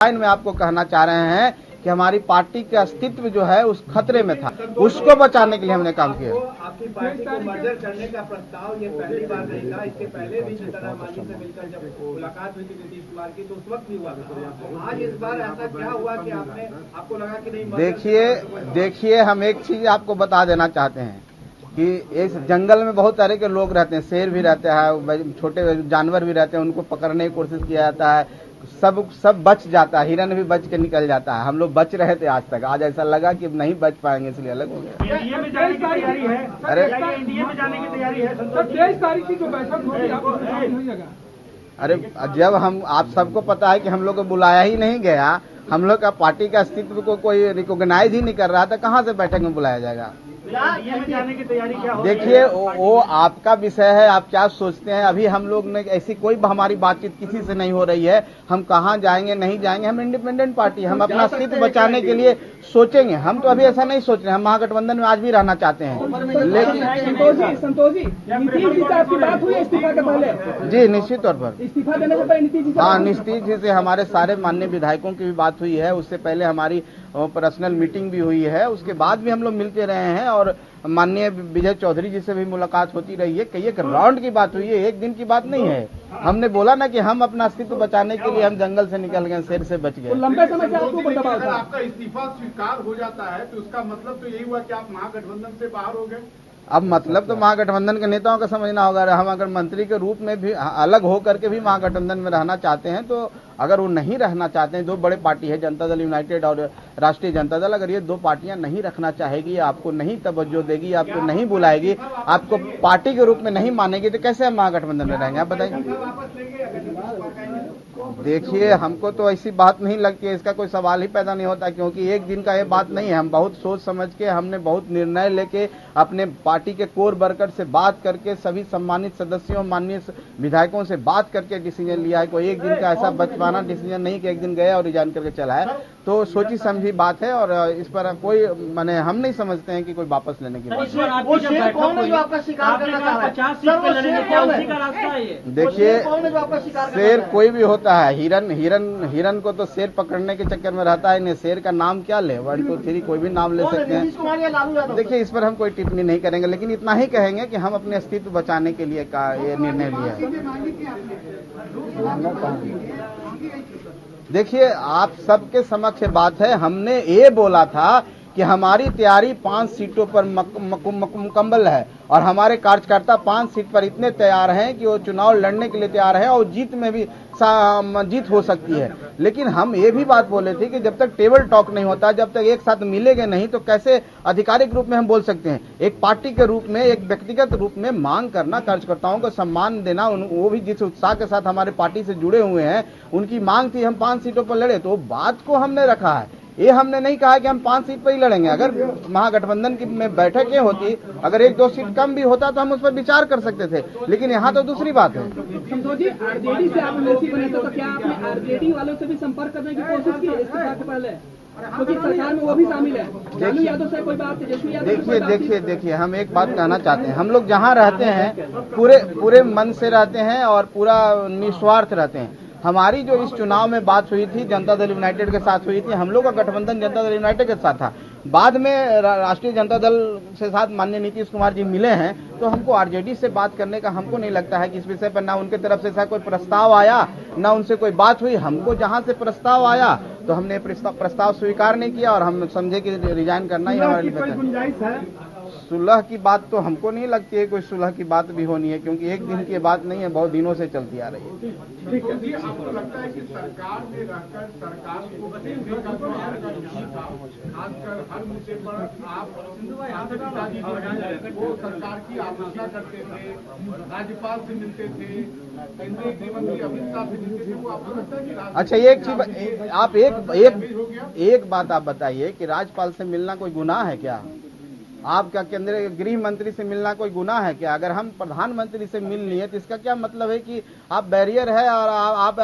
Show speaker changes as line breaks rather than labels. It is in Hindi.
में आपको कहना चाह रहे हैं कि हमारी पार्टी के अस्तित्व जो है उस खतरे में था, उसको बचाने के लिए हमने काम किया।
आपकी पार्टी को मर्जर करने का प्रस्ताव ये पहली बार नहीं था, इसके पहले भी जीतन मांझी से मिलकर जब मुलाकात हुई थी नीतीश कुमार की तो उस वक्त भी हुआ था। आज इस बार ऐसा क्या हुआ कि आपको लगा कि नहीं?
देखिए हम एक चीज आपको बता देना चाहते हैं कि इस जंगल में बहुत तरह के लोग रहते हैं, शेर भी रहते हैं, छोटे जानवर भी रहते हैं, उनको पकड़ने की कोशिश किया जाता है, सब बच जाता है, हिरन भी बच के निकल जाता है। हम लोग बच रहे थे आज तक, आज ऐसा लगा कि नहीं बच पाएंगे इसलिए अलग हो गया।
एनडीए में जाने की तैयारी है?
अरे
एनडीए में जाने की तैयारी है? 23 तारीख की जो बैठक होगी,
अरे जब हम आप सबको पता है कि हम लोग को बुलाया ही नहीं गया, हम लोग का पार्टी का अस्तित्व को कोई रिकॉग्नाइज ही नहीं कर रहा था, कहाँ से बैठक में बुलाया जाएगा?
जाने की तैयारी क्या हो?
देखिए वो आपका विषय है, आप क्या सोचते हैं। अभी हम लोग ने ऐसी कोई हमारी बातचीत किसी से नहीं हो रही है, हम कहाँ जाएंगे नहीं जाएंगे। हम इंडिपेंडेंट पार्टी, हम अपना अस्तित्व बचाने के लिए सोचेंगे। हम तो अभी ऐसा नहीं सोच रहे, हम महागठबंधन में आज भी रहना चाहते हैं।
लेकिन संतोष जी, नीतीश जी से आपकी बात हुई इस्तीफा के पहले?
जी निश्चित तौर पर
इस्तीफा देने से पहले नीतीश जी?
हाँ, नीतीश जी से हमारे सारे माननीय विधायकों की भी बात हुई है। उससे पहले हमारी पर्सनल मीटिंग भी हुई है, उसके बाद भी हम लोग मिलते रहे हैं और माननीय विजय चौधरी जी से भी मुलाकात होती रही है। कई एक राउंड की बात हुई है, एक दिन की बात नहीं है। हमने बोला ना कि हम अपना अस्तित्व बचाने के लिए हम जंगल से निकल गए, शेर से बच गए।
लंबे समय से आपको
आपका इस्तीफा स्वीकार हो जाता है तो उसका मतलब तो यही हुआ कि आप महागठबंधन से बाहर हो गए।
अब मतलब तो महागठबंधन के नेताओं का समझना होगा। हम अगर मंत्री के रूप में भी अलग होकर के भी महागठबंधन में रहना चाहते हैं, तो अगर वो नहीं रहना चाहते हैं, दो बड़े पार्टी है जनता दल यूनाइटेड और राष्ट्रीय जनता दल, अगर ये दो पार्टियां नहीं रखना चाहेगी, आपको नहीं तवज्जो देगी, आपको नहीं बुलाएगी, आपको पार्टी के रूप में नहीं मानेगी, तो कैसे हम महागठबंधन में रहेंगे? आप बताइए। देखिए हमको तो ऐसी बात नहीं लगती है, इसका कोई सवाल ही पैदा नहीं होता, क्योंकि एक दिन का ये बात नहीं है। हम बहुत सोच समझ के, हमने बहुत निर्णय लेके अपने पार्टी के कोर वर्कर से बात करके, सभी सम्मानित सदस्यों माननीय विधायकों से बात करके डिसीजन लिया है। कोई एक दिन का ऐसा बचपना डिसीजन नहीं कि एक दिन गया और रिजाइन करके चला है। तो सोची समझी बात है और इस पर कोई माने हम नहीं समझते हैं कि कोई वापस लेने की बात। देखिए शेर कोई भी होता है, हिरन को तो शेर पकड़ने के चक्कर में रहता है। शेर का नाम क्या ले, 1 2 3 कोई भी नाम ले सकते हैं। देखिए इस पर हम कोई टिप्पणी नहीं करेंगे, लेकिन इतना ही कहेंगे कि हम अपने अस्तित्व बचाने के लिए का ये निर्णय लिया है। देखिए आप सबके समक्ष बात है, हमने ये बोला था कि हमारी तैयारी 5 सीटों पर मुकम्मल है और हमारे कार्यकर्ता 5 सीट पर इतने तैयार हैं कि वो चुनाव लड़ने के लिए तैयार है और जीत में भी जीत हो सकती है। लेकिन हम ये भी बात बोले थे कि जब तक टेबल टॉक नहीं होता, जब तक एक साथ मिलेंगे नहीं, तो कैसे आधिकारिक रूप में हम बोल सकते हैं। एक पार्टी के रूप में, एक व्यक्तिगत रूप में मांग करना, कार्यकर्ताओं को सम्मान देना, वो भी जिस उत्साह के साथ हमारे पार्टी से जुड़े हुए हैं, उनकी मांग थी हम 5 सीटों पर लड़े, तो बात को हमने रखा है। ये हमने नहीं कहा कि हम 5 सीट पर ही लड़ेंगे। अगर महागठबंधन की में बैठकें होती, अगर 1 2 सीट कम भी होता तो हम उस पर विचार कर सकते थे, लेकिन यहाँ तो दूसरी बात है।
संतोष जी, आरजेडी से आप एमएलसी बने तो क्या आपने आरजेडी वालों से भी संपर्क करने की कोशिश की इस्तीफा के पहले? क्योंकि सरकार में वो भी शामिल है। लालू यादव से कोई बात?
देखिए हम एक बात कहना चाहते हैं, हम लोग जहाँ रहते हैं पूरे मन से रहते हैं और पूरा निस्वार्थ रहते हैं। हमारी जो इस चुनाव में बात हुई थी जनता दल यूनाइटेड के साथ हुई थी, हम लोग का गठबंधन जनता दल यूनाइटेड के साथ था। बाद में राष्ट्रीय जनता दल से साथ माननीय नीतीश कुमार जी मिले हैं, तो हमको आरजेडी से बात करने का हमको नहीं लगता है कि इस विषय पर ना उनके तरफ से ऐसा कोई प्रस्ताव आया, ना उनसे कोई बात हुई। हमको जहां से प्रस्ताव आया तो हमने प्रस्ताव स्वीकार नहीं किया और हम समझे कि रिजाइन करना ही हमारे लिए बेहतर है। सुलह की बात तो हमको नहीं लगती है कोई सुलह की बात भी होनी है, क्योंकि एक दिन की बात नहीं है, बहुत दिनों से चलती आ रही है।
ठीक है जी, आपको लगता है कि सरकार में रहकर सरकार को देखने का जो आपका रुझान था, खासकर हर मुद्दे पर आप वो सरकार की आलोचना करते थे, राज्यपाल से मिलते थे, केंद्रीय गृह मंत्री अमित शाह से मिलते थे, वो आपको लगता है कि
अच्छा एक चीज आप एक बात आप बताइए कि राज्यपाल से मिलना कोई गुनाह है क्या? आपका केंद्रीय गृह मंत्री से मिलना कोई गुनाह है क्या? अगर हम प्रधानमंत्री से मिल लिए तो इसका क्या मतलब है कि आप बैरियर है और आप